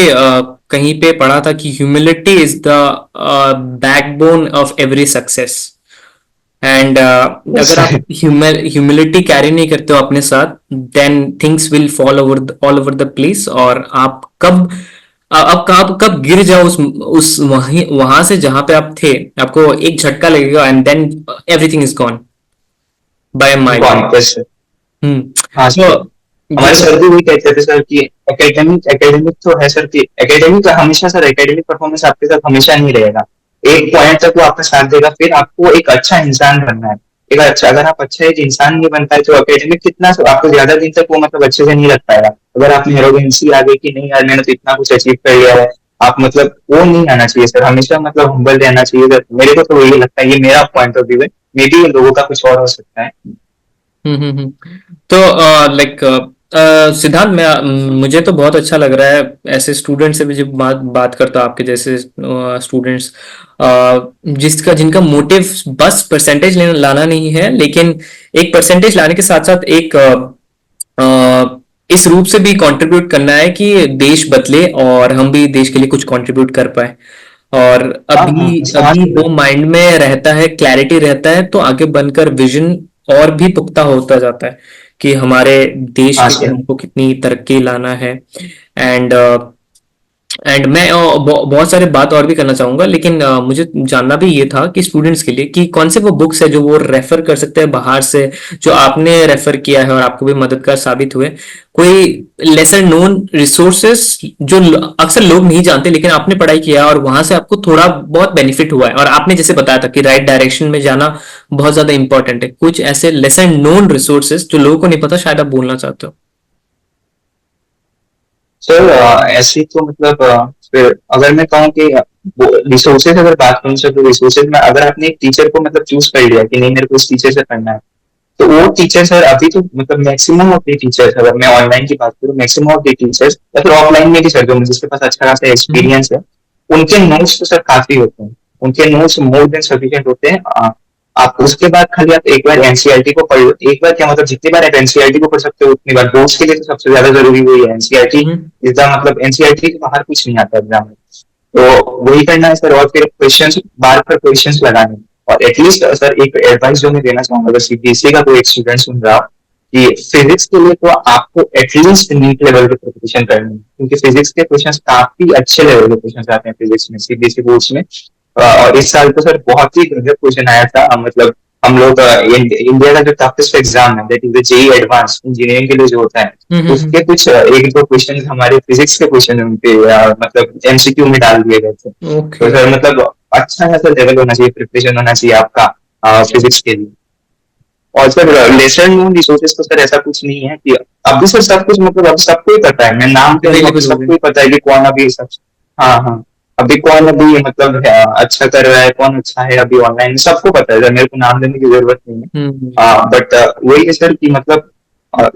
कहीं पे पढ़ा था कि humility is the backbone of every success, and yes अगर आप ह्यूमिलिटी कैरी नहीं करते हो अपने साथ, then things will fall over all over the place, और आप कब अब कब गिर जाओ उस वहां से जहां पे आप थे, आपको एक झटका लगेगा and then everything is gone by mile. Gone, yes sir. Hmm. हाँ तो सर, हमारे ये, सर भी वही कहते थे सर कि एकेडमिक एकेडमिक तो है सर, कि एकेडमिक हमेशा सर एकेडमिक परफॉर्मेंस आपके साथ हमेशा नहीं रहेगा। एक पॉइंट तक वो आपका साथ देगा, फिर आपको एक अच्छा इंसान बनना है। एक अच्छा, अगर आप अच्छा एक इंसान नहीं बन पाए तो एकेडमिक कितना आपको ज्यादा दिन तक वो मतलब अच्छे से नहीं रख पाएगा। अगर आप में एरोगेंसी आ गई कि नहीं यार मैंने तो इतना कुछ अचीव कर लिया है, आप मतलब वो नहीं आना चाहिए सर। हमेशा मतलब हम्बल रहना चाहिए सर। मेरे को तो वही लगता है, ये मेरा पॉइंट ऑफ व्यू है। मे बी लोगों का कुछ और हो सकता है। तो लाइक सिद्धांत, मुझे तो बहुत अच्छा लग रहा है ऐसे स्टूडेंट से भी जब बात बात करता हूं, आपके जैसे स्टूडेंट्स जिसका जिनका मोटिव बस परसेंटेज लाना नहीं है, लेकिन एक परसेंटेज लाने के साथ साथ एक इस रूप से भी कंट्रीब्यूट करना है कि देश बदले और हम भी देश के लिए कुछ कंट्रीब्यूट कर पाए। और हाँ अभी हाँ, समाज अभी के वो लिए। माइंड में रहता है, क्लैरिटी रहता है, तो आगे बनकर विजन और भी पुख्ता होता जाता है कि हमारे देश हाँ के लिए सर। हमको कितनी तरक्की लाना है। एंड मैं बहुत सारे बात और भी करना चाहूंगा, लेकिन मुझे जानना भी ये था कि स्टूडेंट्स के लिए कि कौन से वो बुक्स है जो वो रेफर कर सकते हैं बाहर से, जो आपने रेफर किया है और आपको भी मददगार साबित हुए, कोई लेसर नोन रिसोर्सेस जो अक्सर लोग नहीं जानते लेकिन आपने पढ़ाई किया और वहां से आपको थोड़ा बहुत बेनिफिट हुआ है, और आपने जैसे बताया था कि राइट डायरेक्शन में जाना बहुत ज्यादा इंपॉर्टेंट है, कुछ ऐसे लेसर नोन रिसोर्सेस जो लोगों को नहीं पता, शायद आप बोलना चाहते हो? सर ऐसी तो मतलब फिर अगर मैं कहूँ कि रिसोर्सेज अगर बात करूँ सर, तो रिसोर्सेज में अगर आपने एक टीचर को मतलब चूज कर लिया कि नहीं मेरे को इस टीचर से पढ़ना है, तो वो टीचर सर अभी तो मतलब मैक्सिमम ऑफ द टीचर्स, अगर मैं ऑनलाइन की बात करूँ, मैक्सिमम ऑफ द टीचर्स या फिर ऑफलाइन में भी सर जो जिसके पास अच्छा खासा हम्म। एक्सपीरियंस है, उनके नोट्स तो सर काफी होते हैं। उनके नोट्स मोर देन सफिशिएंट होते हैं। आप उसके बाद खाली आप एक बार एनसीईआरटी को पढ़ लो। एक बार क्या मतलब जितनी बार आप एनसीईआरटी को पढ़ सकते हो उतनी बार। बोर्ड्स के लिए तो सबसे ज्यादा जरूरी वही है एनसीईआरटी। हम्म। इज द मतलब एनसीईआरटी के बाहर कुछ नहीं आता एग्जाम में। तो वही करना है सर, और फिर क्वेश्चंस बार पर क्वेश्चंस लगाने। और एटलीस्ट सर एक एडवाइस जो मैं देना चाहूंगा, अगर सीबीएसई का कोई एक स्टूडेंट सुन रहा हो, कि फिजिक्स के लिए तो आपको एटलीस्ट नीट लेवल की प्रिपरेशन करनी है, क्योंकि फिजिक्स के क्वेश्चंस काफी अच्छे लेवल के क्वेश्चंस आते हैं फिजिक्स में सीबीएसई बोर्ड्स में। और इस साल तो सर बहुत ही गजब क्वेश्चन आया था। मतलब हम लोग इंडिया का जो टफेस्ट एग्जाम है that is the JEE advance engineering के लिए जो होता है, हम्म। उसके कुछ एक दो क्वेश्चन हमारे फिजिक्स के क्वेश्चन उनके मतलब एमसीक्यू में डाल दिए गए थे। तो ओके। सर मतलब अच्छा खासा लेवल होना चाहिए, प्रिपरेशन होना चाहिए आपका फिजिक्स के लिए। और सर लेसन नोन रिसोर्सेज तो सर ऐसा कुछ नहीं है कि अभी सर सब कुछ मतलब अब सबको ही पता है, मैं नाम कह दूं अभी अवेलेबल हो गए। सबको ही पता है कि कौन अभी सब। हाँ हाँ, अभी कौन अभी मतलब अच्छा कर रहा है, कौन अच्छा है अभी ऑनलाइन, सबको पता है सर, मेरे को नाम देने की जरूरत नहीं हम्म। है। बट वही है सर कि मतलब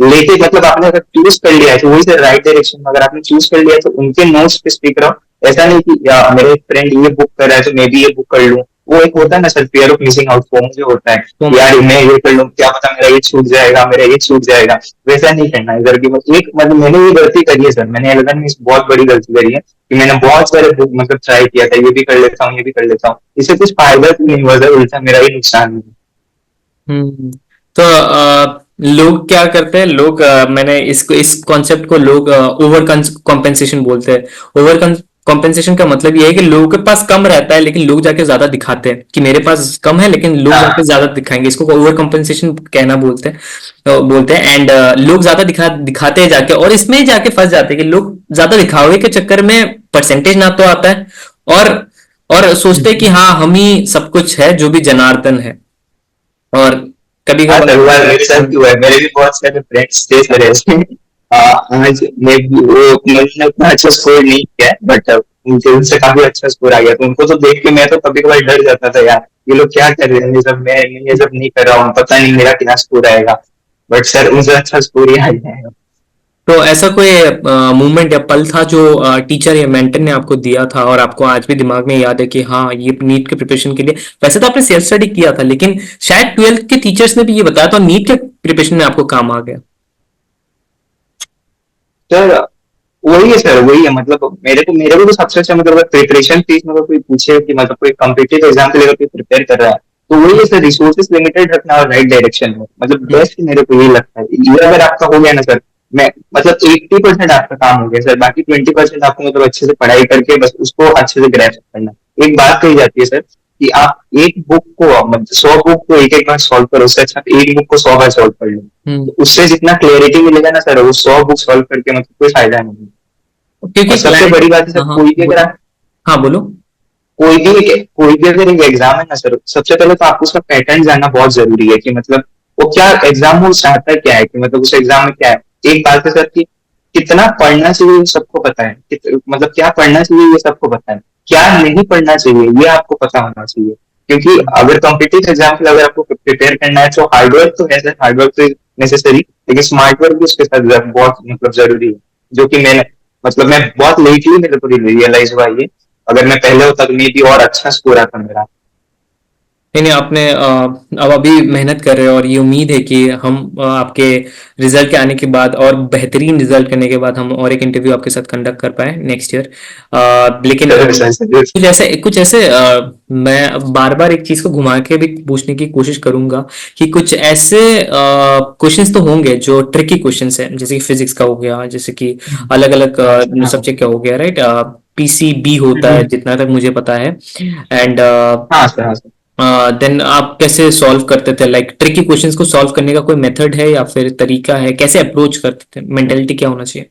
लेके मतलब आपने अगर चूज कर लिया है तो वही सर राइट डायरेक्शन में, अगर आपने चूज कर लिया है तो उनके नोट्स पे स्टिक रहो। ऐसा नहीं कि मेरे फ्रेंड ये बुक कर रहा है तो मैं भी ये बुक कर लूं। वो एक होता है ना sir, fear of missing out, form जो होता है तो कि यार मैं ये कर लूं, क्या पता मेरा ये छूट जाएगा, मेरा ये छूट जाएगा। वैसा नहीं करना है सर कि एक मतलब मैंने ये गलती करी है सर, मैंने 11 में बहुत बड़ी गलती करी है कि मैंने बहुत सारे बुक मतलब ट्राई किया था, ये भी कर लेता हूँ ये भी कर लेता हूँ, इससे कुछ फायदा तो नहीं हुआ सर, उल्टा मेरा ही नुकसान हुआ। हम्म। तो लोग क्या करते हैं, लोग मैंने इसको इस कॉन्सेप्ट को लोग ओवर कॉम्पेंसेशन बोलते हैं। ओवर कॉम्पेंसेशन का मतलब ये है कि लोगों के पास कम रहता है लेकिन लोग जाके ज्यादा दिखाते हैं कि मेरे पास कम है लेकिन लोग जाके हाँ ज्यादा दिखाएंगे, इसको ओवर कॉम्पेंसेशन कहना बोलते हैं। बोलते हैं एंड लोग ज्यादा दिखाते हैं जाके, और इसमें ही जाके फंस जाते हैं कि लोग ज्यादा दिखावे के चक्कर में परसेंटेज ना तो आता है, और और सोचते हैं कि हाँ हम ही सब कुछ है जो भी जनार्दन है। और कभी हाँ कभार सर, हुआ है, मेरे साथ भी हुआ है, मेरे भी बहुत सारे फ्रेंड्स थे सर ऐसे। आज मैं भी वो मैंने उतना अच्छा स्कोर नहीं किया बट उनके उनसे काफी अच्छा स्कोर आ गया, तो उनको तो देख के मैं तो कभी कभार डर जाता था यार, ये लोग क्या कर रहे हैं, ये सब मैं ये सब नहीं कर रहा हूँ, पता नहीं मेरा क्या स्कोर आएगा। बट सर उनसे अच्छा स्कोर ही आ गया है। तो ऐसा कोई मूवमेंट या पल था जो टीचर या मेंटर ने आपको दिया था और आपको आज भी दिमाग में याद है कि हाँ ये नीट के प्रिपरेशन के लिए, वैसे तो आपने सेल्फ स्टडी किया था लेकिन शायद ट्वेल्थ के टीचर्स ने भी ये बताया तो नीट के प्रिपरेशन में आपको काम आ गया। सर वही है सर, वही है मतलब मेरे को तो सबसे अच्छा मतलब प्रिपरेशन फीस में अगर कोई पूछे कि मतलब कोई कम्पिटेटिव एग्जाम के लिए अगर कोई प्रिपेयर कर रहा है तो वही है सर, रिसोर्सेज लिमिटेड रखना और राइट डायरेक्शन में, मतलब हम्म। बेस्ट मेरे को यही लगता है। ये अगर आपका हो गया ना सर, मैं मतलब 80% आपका काम हो गया सर, बाकी 20% आपको मतलब अच्छे से पढ़ाई करके बस उसको अच्छे से ग्रैस्प करना। एक बात कही जाती है सर कि आप एक बुक को मतलब 100 बुक को एक एक बार सॉल्व करो, उससे अच्छा आप एक बुक को 100 बार सॉल्व कर लो। हम्म। तो उससे जितना क्लियरिटी मिलेगा ना सर, वो 100 बुक सॉल्व करके मतलब कोई फायदा नहीं है। और क्योंकि सबसे बड़ी क्लैरिटी। बात है सर, हाँ हाँ कोई भी अगर बोलो। आप हाँ बोलो। कोई भी अगर एक एग्जाम है ना सर, सबसे पहले तो आपको उसका पैटर्न जानना बहुत जरूरी है कि मतलब वो क्या एग्जाम में चाहता क्या है, कि मतलब उस एग्जाम में क्या है। एक बात है सर कि कितना पढ़ना चाहिए ये सबको पता है, मतलब क्या पढ़ना चाहिए ये सबको पता है, क्या नहीं पढ़ना चाहिए ये आपको पता होना चाहिए। क्योंकि अगर कॉम्पिटिटिव एग्जाम के लिए अगर आपको प्रिपेयर करना है तो हार्डवर्क तो है सर, हार्डवर्क तो नेसेसरी, लेकिन स्मार्ट वर्क भी उसके साथ बहुत मतलब जरूरी है, जो कि मैंने मतलब मैं बहुत लेटली मेरे को रियलाइज हुआ ये। अगर मैं पहले होता तो मे भी और अच्छा स्कोर आता मेरा। नहीं नहीं, आपने अब अभी मेहनत कर रहे हो और ये उम्मीद है कि हम आपके रिजल्ट के आने के बाद और बेहतरीन रिजल्ट करने के बाद हम और एक इंटरव्यू आपके साथ कंडक्ट कर पाए नेक्स्ट ईयर। लेकिन जरूर सर जरूर। कुछ ऐसे मैं बार बार एक चीज को घुमा के भी पूछने की कोशिश करूंगा कि कुछ ऐसे क्वेश्चंस तो होंगे जो ट्रिकी क्वेश्चंस हैं, जैसे कि फिजिक्स का हो गया, जैसे कि अलग अलग हाँ सर हाँ। सब्जेक्ट का हो गया, राइट। पीसीबी होता है जितना तक मुझे पता है। एंड हाँ सर हाँ सर। देन आप कैसे सॉल्व करते थे, लाइक ट्रिकी क्वेश्चंस को सॉल्व करने का कोई मेथड है या फिर तरीका है, कैसे अप्रोच करते थे, मेंटेलिटी क्या होना चाहिए?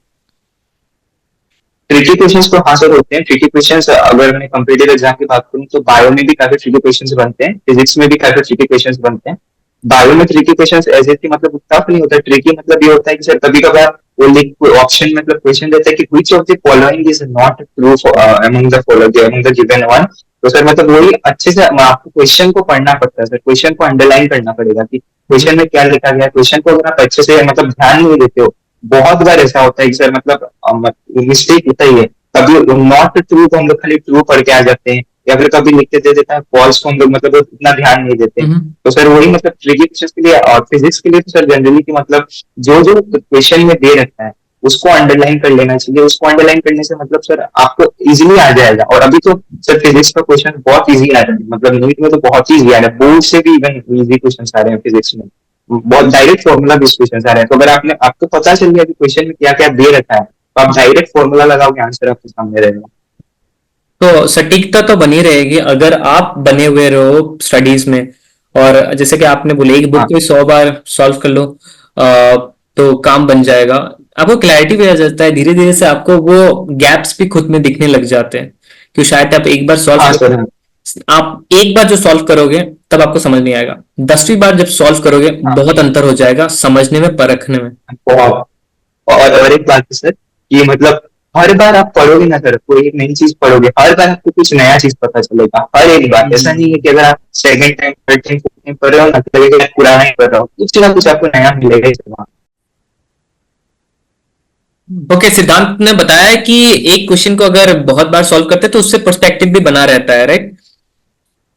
ट्रिकी क्वेश्चंस तो हाँ सर होते हैं, ट्रिकी क्वेश्चंस अगर मैं कम्पिटेटिव एग्जाम की बात करूँ तो बायो में भी काफी ट्रिकी क्वेश्चंस बनते हैं, फिजिक्स में भी काफी ट्रिकी क्वेश्चंस बनते हैं। बायो में ट्रिकी क्वेश्चंस ऐसे कि मतलब टफ नहीं होता, ट्रिकी मतलब ये होता है कि सर कभी कभार वो लिख ऑप्शन मतलब क्वेश्चन देता है कि which of the following is not true among the following among the given one. तो सर मतलब वही अच्छे से आपको क्वेश्चन को पढ़ना पड़ता है सर, क्वेश्चन को अंडरलाइन करना पड़ेगा कि हम्म। क्वेश्चन में क्या लिखा गया है। क्वेश्चन को अगर आप अच्छे से मतलब ध्यान नहीं देते हो, बहुत बार ऐसा होता है कि सर मतलब मिस्टेक होता ही है। कभी नॉट ट्रू को हम लोग खाली ट्रू पढ़ के आ जाते हैं, या फिर कभी लिखते दे देता है फॉल्स को हम लोग मतलब इतना ध्यान नहीं देते। हम्म। तो सर वही मतलब फिजिक्स के लिए और फिजिक्स के लिए तो सर जनरली की मतलब जो जो क्वेश्चन में दे रखा है उसको अंडरलाइन कर लेना चाहिए। उसको अंडरलाइन करने से मतलब सर आपको इजीली आ जाएगा। और अभी तो सर फिजिक्स का क्वेश्चन बहुत इजी आ रहा है, मतलब नीट में तो बहुत इजी आ रहा है, बोर्ड से भी इवन इजी क्वेश्चन आ रहे हैं फिजिक्स में। बहुत डायरेक्ट फॉर्मूला बेस्ड क्वेश्चन आ रहे हैं, तो अगर आपको पता चल गया कि क्वेश्चन में क्या क्या दे रखा है, तो आप डायरेक्ट फॉर्मूला लगाओगे, आंसर आपके सामने रहेगा। तो सटीकता तो बनी रहेगी अगर आप बने हुए रहो स्टडीज में। और जैसे कि आपने बोले कि बुक हाँ को 100 बार सॉल्व कर लो, तो काम बन जाएगा। आपको क्लैरिटी भी आ जाता है, धीरे धीरे से आपको वो गैप्स भी खुद में दिखने लग जाते हैं। क्यों, शायद आप एक बार सॉल्व हाँ कर, सर हाँ आप एक बार जो सॉल्व करोगे तब आपको समझ नहीं आएगा, 10वीं बार जब सॉल्व करोगे हाँ। बहुत अंतर हो जाएगा समझने में, परखने में। बहुत। और एक बात है सर, कि मतलब हर बार आप पढ़ोगे ना सर, कोई एक नई चीज पढ़ोगे, हर बार आपको कुछ नया चीज पता चलेगा, हर एक बार। ऐसा नहीं है हम्म। कि अगर आप second time, third time, fourth time पढ़ रहे हो ना, तो लगेगा यार पुराना ही पढ़ रहा हो, कुछ ना कुछ आपको नया मिलेगा ही सर। ओके, सिद्धांत ने बताया कि एक क्वेश्चन को अगर बहुत बार सॉल्व करते हैं तो उससे पर्सपेक्टिव भी बना रहता है, राइट?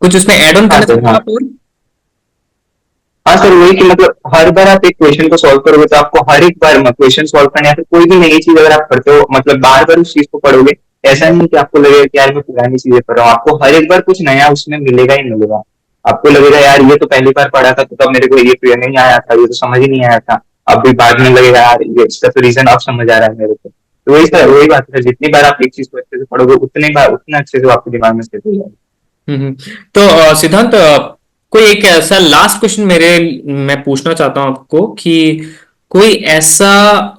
कुछ उसमें ऐड ऑन हाँ करना सर चाहते हो हाँ। आप और? हाँ सर, वही कि मतलब हर बार आप एक क्वेश्चन को सॉल्व करोगे, तो आपको हर एक बार क्वेश्चन सॉल्व करने या फिर कोई भी नई चीज अगर आप पढ़ते हो, मतलब बार बार उस चीज को पढ़ोगे, ऐसा नहीं कि आपको लगेगा कि यार मैं पुरानी चीजें पढ़ रहा हूँ। आपको हर एक बार कुछ नया उसमें मिलेगा ही मिलेगा। आपको लगेगा यार ये तो पहली बार पढ़ा था, तो तब मेरे को ये क्लियर नहीं आया था, ये तो समझ ही नहीं आया था। अब भी बाद में लगेगा यार ये इसका तो रीजन अब समझ आ रहा है मेरे को। तो वही सर, वही बात है, जितनी बार आप एक चीज को अच्छे से पढ़ोगे, उतने बार उतना अच्छे से आपके दिमाग में सेट हो जाएगा। हम्म। तो सिद्धांत, कोई एक ऐसा लास्ट क्वेश्चन मेरे मैं पूछना चाहता हूं आपको कि कोई ऐसा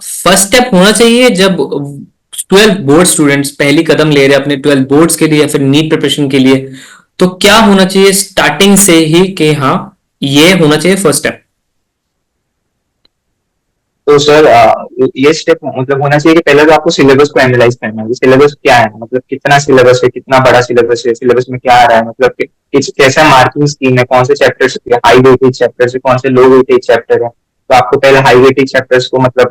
फर्स्ट स्टेप होना चाहिए जब 12 बोर्ड स्टूडेंट्स पहली कदम ले रहे हैं अपने 12 बोर्ड्स के लिए या फिर नीट प्रिपरेशन के लिए, तो क्या होना चाहिए स्टार्टिंग से ही कि हाँ, ये होना चाहिए फर्स्ट स्टेप? तो सर ये स्टेप मतलब होना चाहिए कि पहले तो आपको सिलेबस को एनालाइज करना है, सिलेबस क्या है, मतलब कितना सिलेबस है, कितना बड़ा सिलेबस है, सिलेबस में क्या आ रहा है, मतलब कैसा मार्किंग स्कीम है, कौन से चैप्टर से हाई वेटेज चैप्टर है, कौन से लो वेटेज चैप्टर है। तो आपको पहले हाई वेटेज चैप्टर्स को मतलब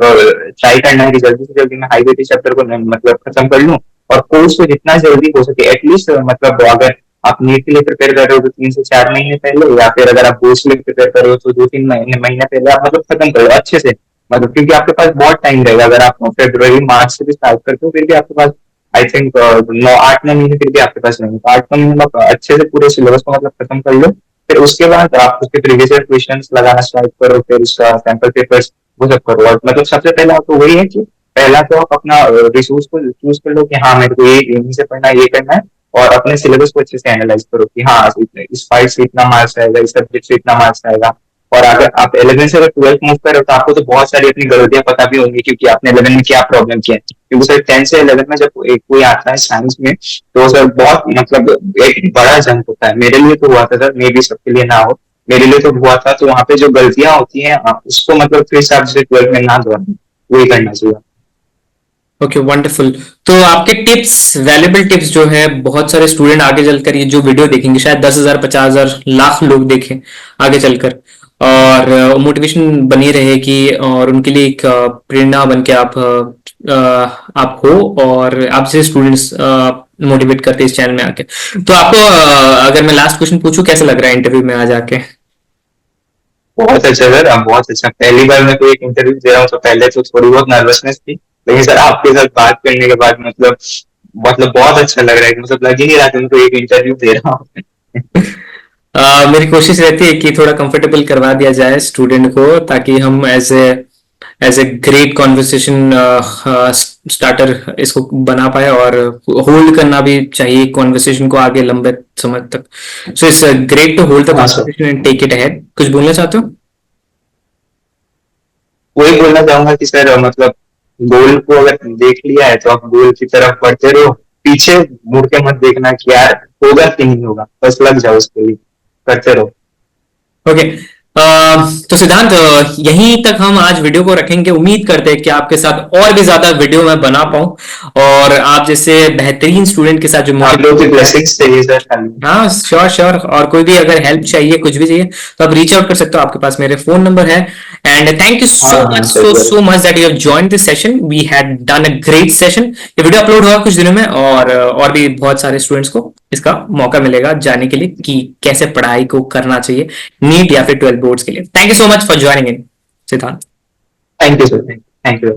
ट्राई करना है कि जल्दी से जल्दी मैं हाई वेटेज चैप्टर को मतलब खत्म कर लूँ, और कोर्स को जितना जल्दी हो सके एटलीस्ट, मतलब अगर आप नीट के लिए प्रिपेयर कर रहे हो तो 3 से 4 महीने पहले, या फिर अगर आप बोर्ड के लिए प्रिपेयर कर रहे हो तो 2-3 महीने पहले आप मतलब खत्म करो अच्छे से। मतलब क्योंकि आपके पास बहुत टाइम रहेगा, अगर आप फरवरी मार्च से भी स्टार्ट करते हो, फिर भी आपके पास आई थिंक 9-8-9 महीने फिर भी आपके पास रहेंगे, तो 8-9 महीने में आप अच्छे से पूरे सिलेबस को मतलब खत्म कर लो। फिर उसके बाद आप उसके प्रीवियस ईयर क्वेश्चन लगाना स्टार्ट करो, फिर उसका सैंपल पेपर्स वो सब करो। और मतलब सबसे पहला तो वही है कि पहला तो आप अपना रिसोर्स को चूज कर लो कि हाँ मेरे को ये यहीं से पढ़ना है, ये करना है। और अपने सिलेबस को अच्छे से एनालाइज करो कि हाँ इस फाइल से इतना मार्क्स आएगा, इस सब्जेक्ट से इतना मार्क्स आएगा। और अगर आप 11 से अगर 12 मूव कर रहे हो, तो आपको तो बहुत सारी अपनी गलतियां पता भी होंगी, क्योंकि आपने 11 में क्या प्रॉब्लम किया है। क्योंकि सर 10 से 11 में जब कोई आता है साइंस में, तो सर बहुत मतलब एक बड़ा जंप होता है। मेरे लिए तो हुआ था सर, मे भी सबके लिए ना हो, मेरे लिए तो हुआ था। तो वहाँ पे जो गलतियां होती हैं आप उसको मतलब फिर से आप जैसे 12 में ना दोहराएं, वही करना चाहिए। Okay, wonderful. तो आपके टिप्स, वैल्यूबल टिप्स जो है, बहुत सारे स्टूडेंट आगे चलकर ये जो वीडियो देखेंगे, शायद 10,000, 50,000, लाख लोग देखें आगे चलकर, और मोटिवेशन बनी रहेगी और उनके लिए एक प्रेरणा बन के आप हो, और आपसे स्टूडेंट्स मोटिवेट करते हैं इस चैनल में आके। तो आपको अगर मैं लास्ट क्वेश्चन पूछूं, कैसा लग रहा है इंटरव्यू में आ जाके? बहुत अच्छा सर, आप बहुत अच्छा। पहली बार मैं कोई एक इंटरव्यू दे रहा हूँ, तो पहले तो थोड़ी बहुत नर्वसनेस थी, लेकिन सर आपके साथ बात करने के बाद मतलब बहुत अच्छा लग रहा है, मतलब लग ही नहीं रहा कि मैं कोई एक इंटरव्यू दे रहा हूँ। मेरी कोशिश रहती है कि थोड़ा कंफर्टेबल करवा दिया जाए स्टूडेंट को, ताकि हम as a great conversation starter इसको बना पाए, और होल्ड करना भी चाहिए कॉन्वर्सेशन को आगे लंबे समय तक। So it's great to hold the हाँ sir, conversation and take it ahead. कुछ बोलना चाहते हो? वही बोलना चाहूंगा कि सर मतलब गोल को अगर देख लिया है, तो आप गोल की तरफ बढ़ते रहो, पीछे मुड़ के मत देखना कि यार होगा कि नहीं होगा, बस लग जाओ उसके लिए, करते रहो। ओके। तो सिद्धांत, यहीं तक हम आज वीडियो को रखेंगे। उम्मीद करते हैं कि आपके साथ और भी ज्यादा वीडियो मैं बना पाऊं, और आप जैसे बेहतरीन स्टूडेंट के साथ जो आप लोग की मोटिवेट है। ब्लेसिंग्स चाहिए सर खाली। हाँ, श्योर श्योर। और कोई भी अगर हेल्प चाहिए, कुछ भी चाहिए, तो आप रीच आउट कर सकते हो, आपके पास मेरे फोन नंबर है। एंड थैंक यू हाँ सो हाँ मच, सर, सो जरूर। Much that you have joined this session. We had done a great session. ये वीडियो अपलोड होगा कुछ दिनों में, और भी बहुत सारे स्टूडेंट्स को इसका मौका मिलेगा जानने के लिए कि कैसे पढ़ाई को करना चाहिए नीट या फिर 12 बोर्ड्स के लिए। Thank you so much for joining in, Siddhant. Thank you sir, thank you.